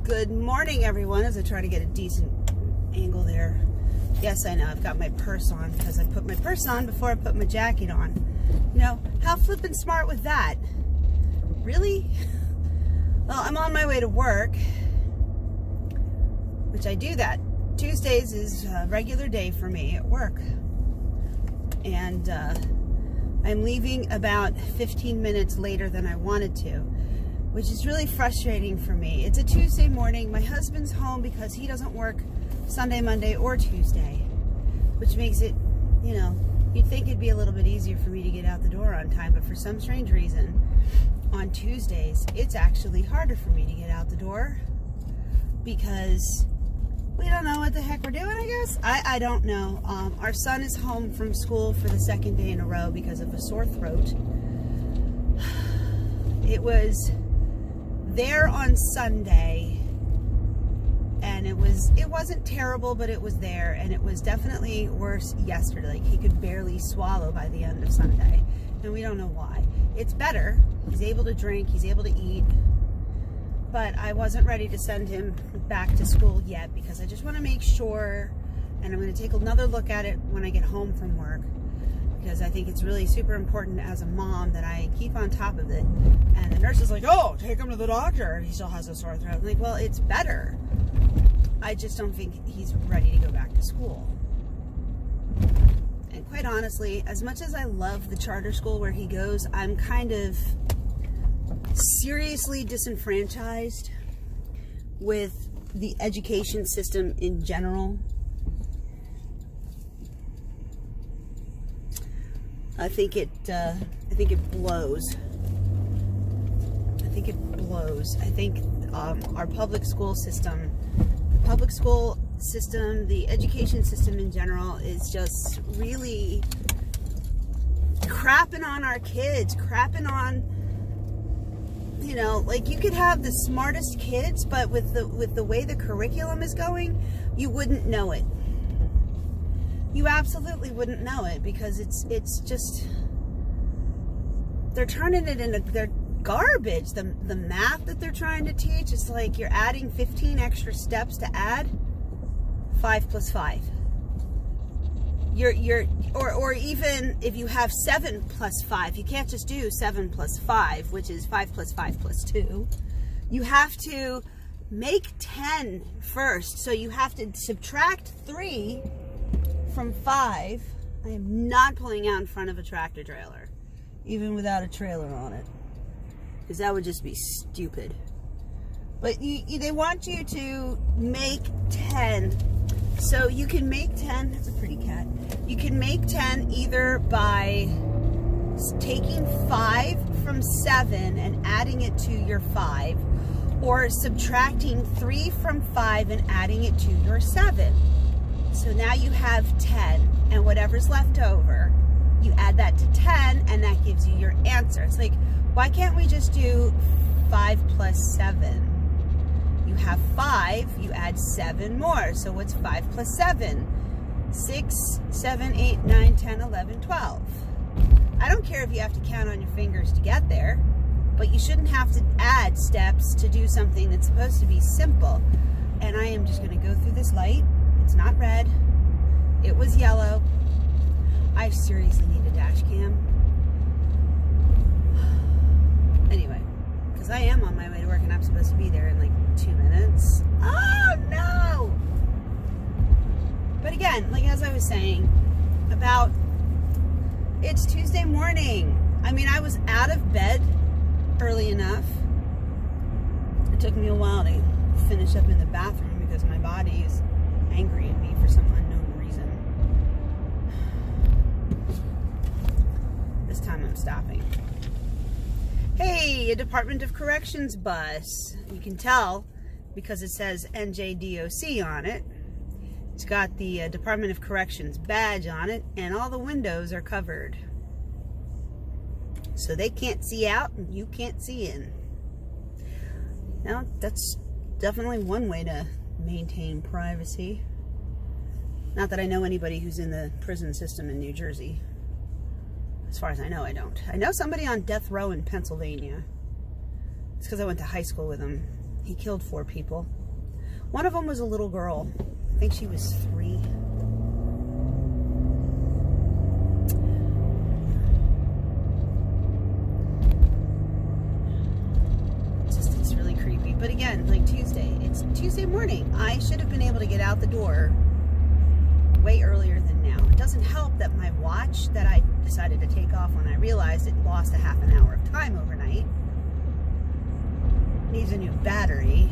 Good morning, everyone, as I try to get a decent angle there. Yes, I know, I've got my purse on because I put my purse on before I put my jacket on. You know, how flippin' smart with that? Really? Well, I'm on my way to work, which I do that. Tuesdays is a regular day for me at work. And I'm leaving about 15 minutes later than I wanted to, which is really frustrating for me. It's a Tuesday morning. My husband's home because he doesn't work Sunday, Monday, or Tuesday, which makes it, you know, you'd think it'd be a little bit easier for me to get out the door on time, but for some strange reason, on Tuesdays, it's actually harder for me to get out the door because we don't know what the heck we're doing, I guess. I don't know. Our son is home from school for the second day in a row because of a sore throat. It was there on Sunday, and it wasn't terrible, but it was there, and it was definitely worse yesterday. Like, he could barely swallow by the end of Sunday, and we don't know why. It's better. He's able to drink, he's able to eat, but I wasn't ready to send him back to school yet because I just want to make sure, and I'm going to take another look at it when I get home from work, because I think it's really super important as a mom that I keep on top of it. And the nurse is like, oh, take him to the doctor. He still has a sore throat. I'm like, well, it's better. I just don't think he's ready to go back to school. And quite honestly, as much as I love the charter school where he goes, I'm kind of seriously disenfranchised with the education system in general. I think it blows. I think it blows. I think our public school system, the education system in general is just really crapping on our kids, crapping on, you know, like, you could have the smartest kids, but with the way the curriculum is going, you wouldn't know it. You absolutely wouldn't know it because it's just, they're turning it into, they're garbage. The math that they're trying to teach, it's like you're adding 15 extra steps to add 5 plus 5. Or even if you have 7 plus 5, you can't just do 7 plus 5, which is 5 plus 5 plus 2. You have to make 10 first. So you have to subtract 3 from 5. I am not pulling out in front of a tractor trailer, even without a trailer on it, because that would just be stupid. But they want you to make 10. So you can make 10, that's a pretty cat. You can make 10 either by taking 5 from 7 and adding it to your 5, or subtracting 3 from 5 and adding it to your 7. So now you have 10, and whatever's left over, you add that to 10, and that gives you your answer. It's like, why can't we just do 5 plus 7? You have 5, you add 7 more. So what's 5 plus 7? 6, 7, 8, 9, 10, 11, 12. I don't care if you have to count on your fingers to get there, but you shouldn't have to add steps to do something that's supposed to be simple. And I am just going to go through this light. It's not red. It was yellow. I seriously need a dash cam. Anyway, because I am on my way to work and I'm supposed to be there in like 2 minutes. Oh no! But again, like as I was saying, about it's Tuesday morning. I mean, I was out of bed early enough. It took me a while to finish up in the bathroom because my body is angry at me for some unknown reason. This time I'm stopping. Hey, a Department of Corrections bus. You can tell because it says NJDOC on it. It's got the Department of Corrections badge on it, and all the windows are covered. So they can't see out and you can't see in. Now, that's definitely one way to maintain privacy. Not that I know anybody who's in the prison system in New Jersey. As far as I know, I don't. I know somebody on death row in Pennsylvania. It's because I went to high school with him. He killed 4 people. One of them was a little girl. I think she was 3. It's really creepy. But again, like Tuesday, it's Tuesday morning. I should have been able to get out the door way earlier than now. It doesn't help that my watch that I decided to take off when I realized it lost a half an hour of time overnight needs a new battery.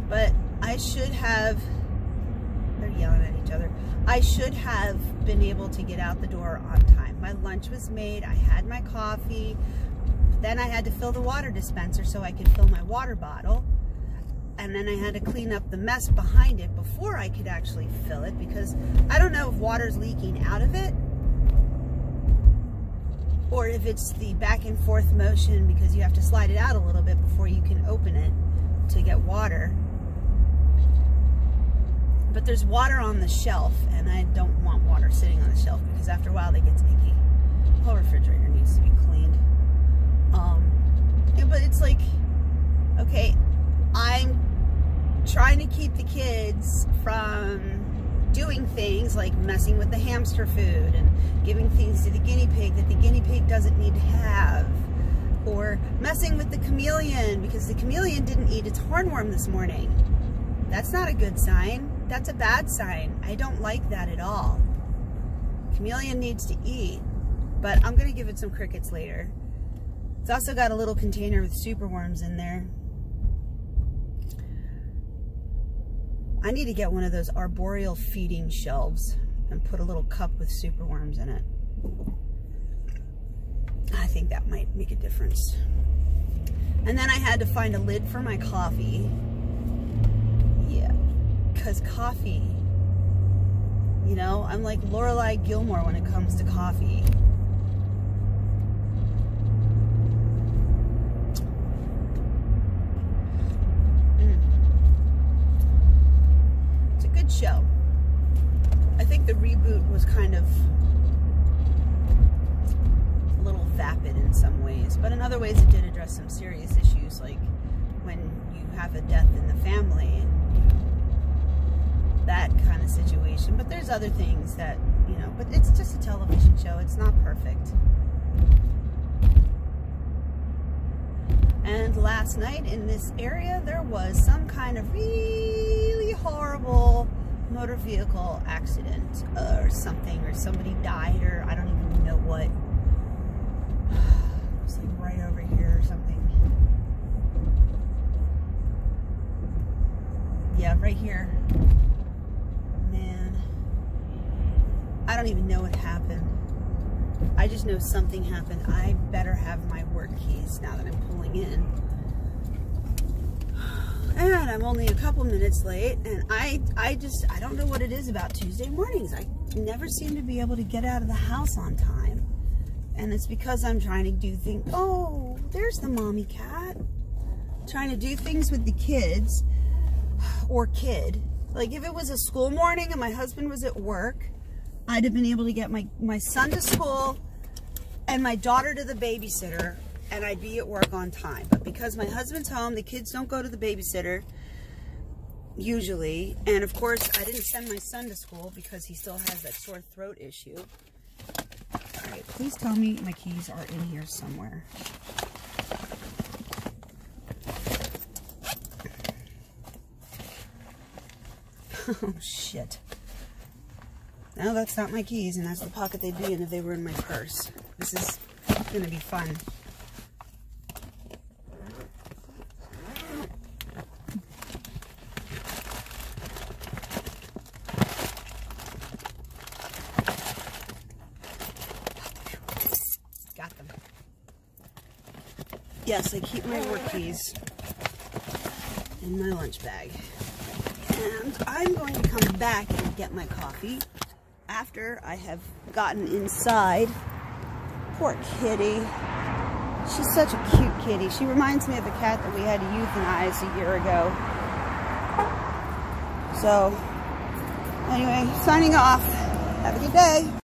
But I should have, they're yelling at each other. I should have been able to get out the door on time. My lunch was made. I had my coffee. Then I had to fill the water dispenser so I could fill my water bottle. And then I had to clean up the mess behind it before I could actually fill it, because I don't know if water's leaking out of it or if it's the back and forth motion, because you have to slide it out a little bit before you can open it to get water. But there's water on the shelf, and I don't want water sitting on the shelf because after a while they get icky. The whole refrigerator needs to be cleaned. But it's like, okay, I'm trying to keep the kids from doing things like messing with the hamster food and giving things to the guinea pig that the guinea pig doesn't need to have, or messing with the chameleon because the chameleon didn't eat its hornworm this morning. That's not a good sign. That's a bad sign. I don't like that at all. Chameleon needs to eat, but I'm going to give it some crickets later. It's also got a little container with superworms in there. I need to get one of those arboreal feeding shelves and put a little cup with superworms in it. I think that might make a difference. And then I had to find a lid for my coffee. Yeah, because coffee, you know, I'm like Lorelai Gilmore when it comes to coffee. Show. I think the reboot was kind of a little vapid in some ways, but in other ways it did address some serious issues, like when you have a death in the family and that kind of situation. But there's other things that, you know, but it's just a television show. It's not perfect. And last night in this area there was some kind of really horrible motor vehicle accident or something, or somebody died, or I don't even know what. It's like right over here or something. Yeah, right here. Man, I don't even know what happened. I just know something happened. I better have my work keys now that I'm pulling in. And I'm only a couple minutes late, and I don't know what it is about Tuesday mornings. I never seem to be able to get out of the house on time. And it's because I'm trying to do things. Oh, there's the mommy cat. Trying to do things with the kids, or kid. Like if it was a school morning and my husband was at work, I'd have been able to get my son to school and my daughter to the babysitter, and I'd be at work on time. But because my husband's home, the kids don't go to the babysitter usually. And of course, I didn't send my son to school because he still has that sore throat issue. All right, please tell me my keys are in here somewhere. Oh, shit. No, that's not my keys, and that's the pocket they'd be in if they were in my purse. This is going to be fun. Got them. Yes, I keep my work keys in my lunch bag. And I'm going to come back and get my coffee after I have gotten inside. Poor kitty. She's such a cute kitty. She reminds me of a cat that we had to euthanize a year ago. So, anyway, signing off. Have a good day.